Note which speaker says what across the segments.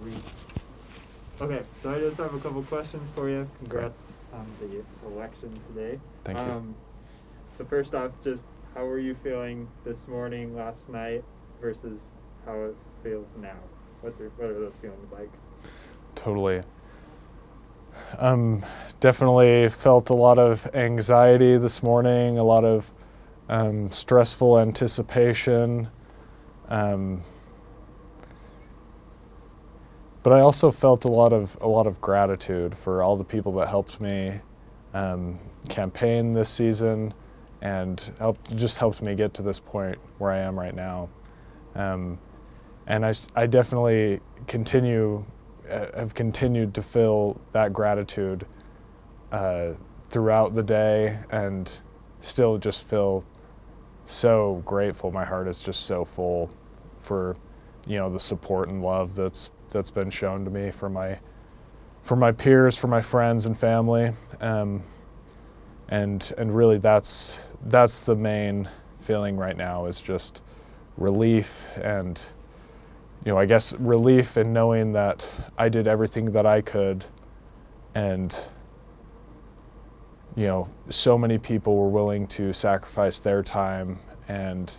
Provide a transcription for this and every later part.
Speaker 1: Sweet. Okay, so I just have a couple questions for you. Congrats on the election today.
Speaker 2: Thank you.
Speaker 1: So first off, just how were you feeling this morning, last night, versus how it feels now? What are those feelings like?
Speaker 2: Totally. Definitely felt a lot of anxiety this morning, a lot of stressful anticipation. But I also felt a lot of gratitude for all the people that helped me campaign this season and helped me get to this point where I am right now. And I definitely have continued to feel that gratitude throughout the day, and still just feel so grateful. My heart is just so full for the support and love that's been shown to me from my peers, from my friends and family, and really that's the main feeling right now, is just relief. And I guess relief in knowing that I did everything that I could, and so many people were willing to sacrifice their time and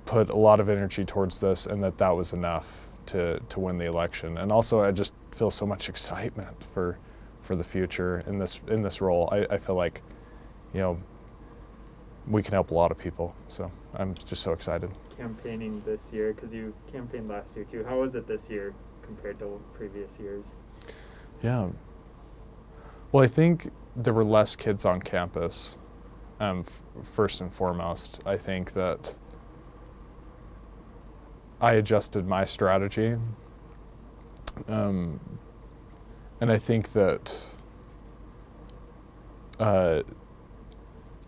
Speaker 2: put a lot of energy towards this, and that was enough to win the election. And also, I just feel so much excitement for the future in this role. I feel like we can help a lot of people, so I'm just so excited.
Speaker 1: Campaigning this year, because you campaigned last year too. How was it this year compared to previous years?
Speaker 2: Yeah. Well, I think there were less kids on campus. First and foremost, I think that I adjusted my strategy, and I think that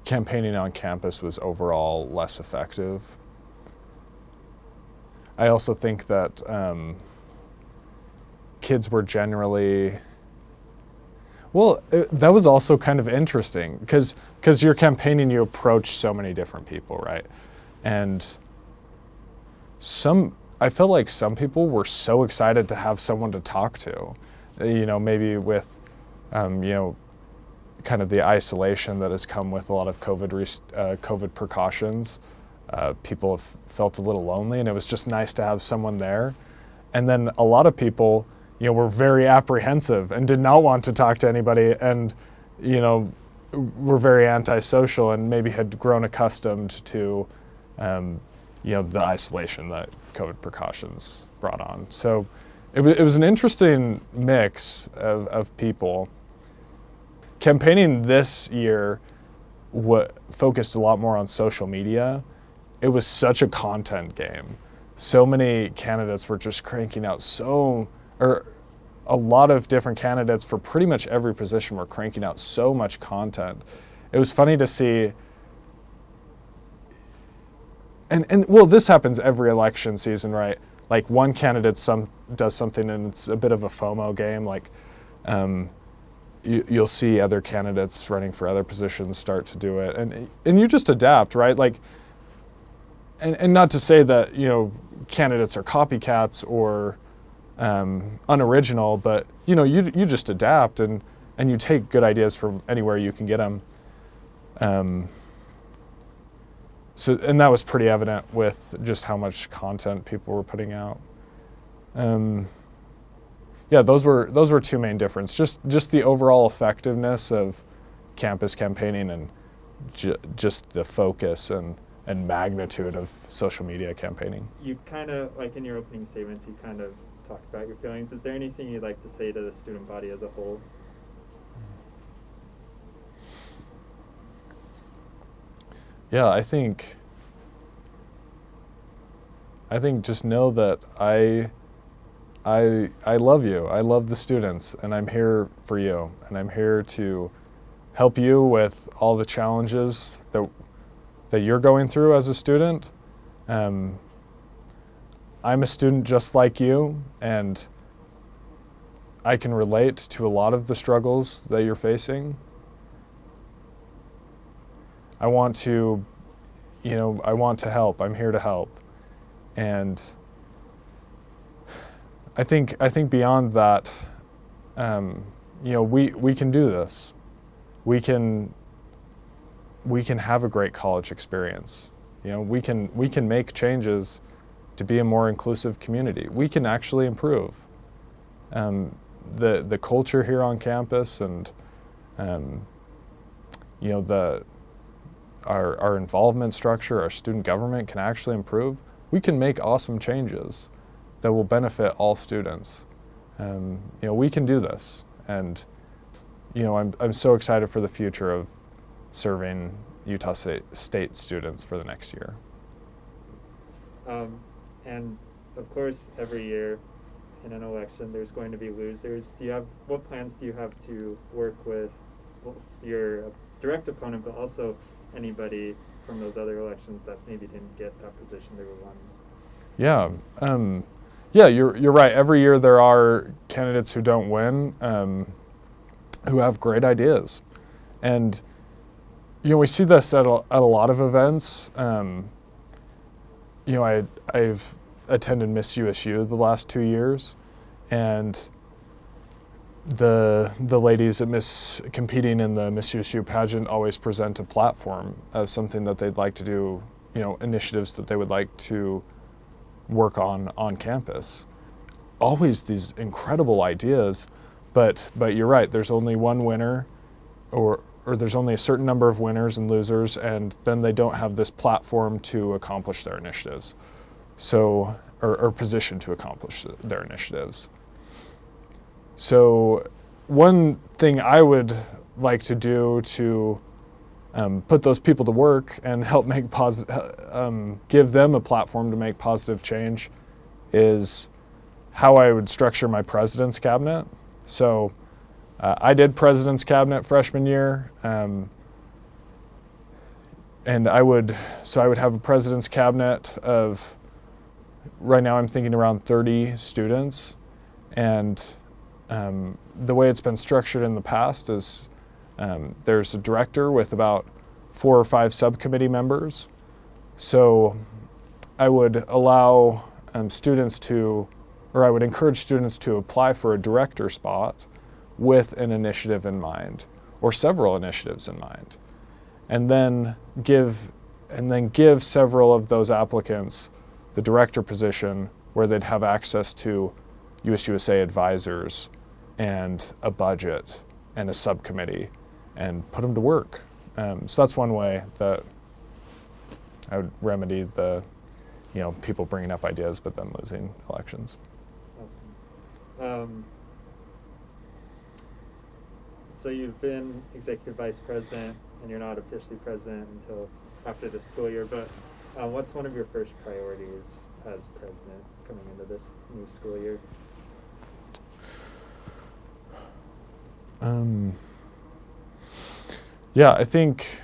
Speaker 2: campaigning on campus was overall less effective. I also think that kids were generally... Well, that was also kind of interesting, because you're campaigning, you approach so many different people, right? And I felt like some people were so excited to have someone to talk to, maybe with, kind of the isolation that has come with a lot of COVID precautions. People have felt a little lonely, and it was just nice to have someone there. And then a lot of people, were very apprehensive and did not want to talk to anybody, and, were very antisocial and maybe had grown accustomed to, the isolation that COVID precautions brought on. So it was an interesting mix of people. Campaigning this year focused a lot more on social media. It was such a content game. So many candidates were just cranking out a lot of different candidates for pretty much every position were cranking out so much content. It was funny to see. And well, this happens every election season, right? Like, one candidate does something and it's a bit of a FOMO game. Like, you'll see other candidates running for other positions start to do it, and you just adapt, right? Like, and not to say that candidates are copycats or unoriginal, but you just adapt and you take good ideas from anywhere you can get them. And that was pretty evident with just how much content people were putting out. Yeah, those were two main differences. Just the overall effectiveness of campus campaigning, and just the focus and magnitude of social media campaigning.
Speaker 1: You kind of, like in your opening statements, you kind of talked about your feelings. Is there anything you'd like to say to the student body as a whole?
Speaker 2: Yeah, I think just know that I love you. I love the students, and I'm here for you, and I'm here to help you with all the challenges that you're going through as a student. I'm a student just like you, and I can relate to a lot of the struggles that you're facing. I want to help. I'm here to help. And I think beyond that, we can do this. We can have a great college experience. We can make changes to be a more inclusive community. We can actually improve the culture here on campus, and our involvement structure, our student government can actually improve. We can make awesome changes that will benefit all students. We can do this, and I'm so excited for the future of serving Utah State students for the next year.
Speaker 1: And of course, every year in an election, there's going to be losers. What plans do you have to work with both your direct opponent, but also anybody from those other elections that maybe didn't get that position they were wanting?
Speaker 2: Yeah, you're right. Every year there are candidates who don't win, who have great ideas, and we see this at a lot of events. I've attended Miss USU the last 2 years, and the ladies at competing in the Miss USU pageant always present a platform of something that they'd like to do, initiatives that they would like to work on campus. Always these incredible ideas, but you're right, there's only one winner, or there's only a certain number of winners and losers, and then they don't have this platform to accomplish their initiatives. So, or position to accomplish their initiatives. So one thing I would like to do to put those people to work and help make give them a platform to make positive change is how I would structure my president's cabinet. So I did president's cabinet freshman year, and I would have a president's cabinet of, right now I'm thinking around 30 students, and the way it's been structured in the past is there's a director with about 4 or 5 subcommittee members. So I would allow I would encourage students to apply for a director spot with an initiative in mind, or several initiatives in mind, and then give several of those applicants the director position, where they'd have access to USUSA advisors and a budget and a subcommittee, and put them to work. So that's one way that I would remedy the people bringing up ideas but then losing elections.
Speaker 1: Awesome. So you've been executive vice president, and you're not officially president until after the school year, but what's one of your first priorities as president coming into this new school year?
Speaker 2: I think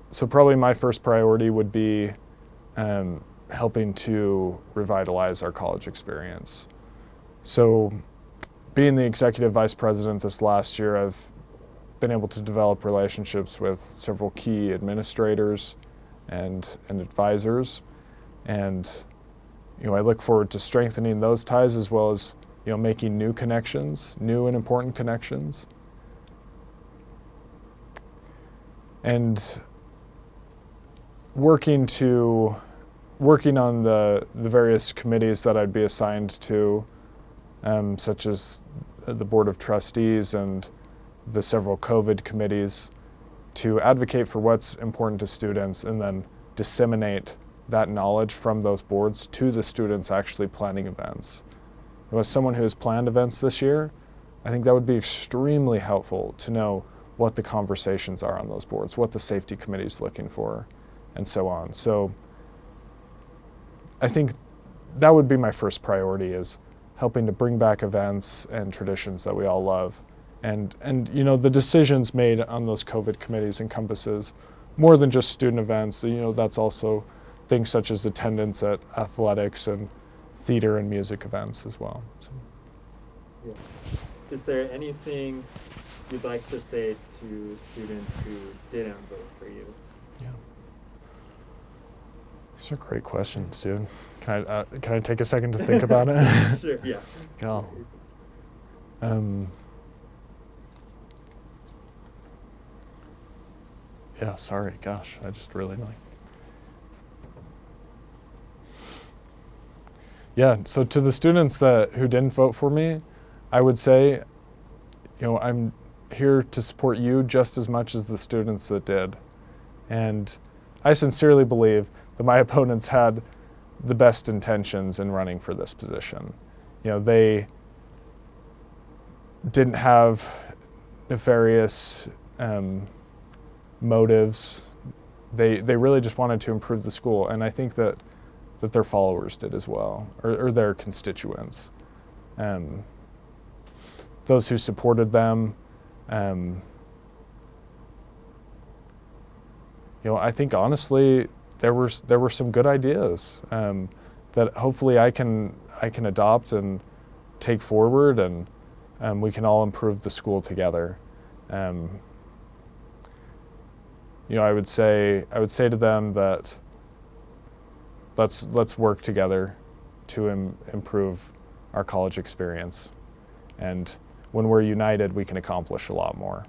Speaker 2: so. Probably my first priority would be helping to revitalize our college experience. So, being the executive vice president this last year, I've been able to develop relationships with several key administrators and advisors, and I look forward to strengthening those ties, as well as making new and important connections, and working on the various committees that I'd be assigned to, such as the Board of Trustees and the several COVID committees, to advocate for what's important to students and then disseminate that knowledge from those boards to the students actually planning events. As someone who has planned events this year, I think that would be extremely helpful to know what the conversations are on those boards, what the safety committee is looking for, and so on. So I think that would be my first priority, is helping to bring back events and traditions that we all love. And the decisions made on those COVID committees encompasses more than just student events. That's also things such as attendance at athletics and theater and music events as well. So.
Speaker 1: Yeah. Is there anything you'd like to say to students who didn't vote for you?
Speaker 2: Yeah. Those are great questions, dude. Can I take a second to think about it?
Speaker 1: Sure, yeah.
Speaker 2: Go. Yeah, sorry. Gosh, I just really like. Yeah, so to the students who didn't vote for me, I would say, I'm here to support you just as much as the students that did. And I sincerely believe that my opponents had the best intentions in running for this position. They didn't have nefarious motives. They really just wanted to improve the school, and I think that their followers did as well, or their constituents. Those who supported them, I think honestly there were some good ideas that hopefully I can adopt and take forward, and we can all improve the school together. I would say to them that let's work together to improve our college experience, and when we're united, we can accomplish a lot more.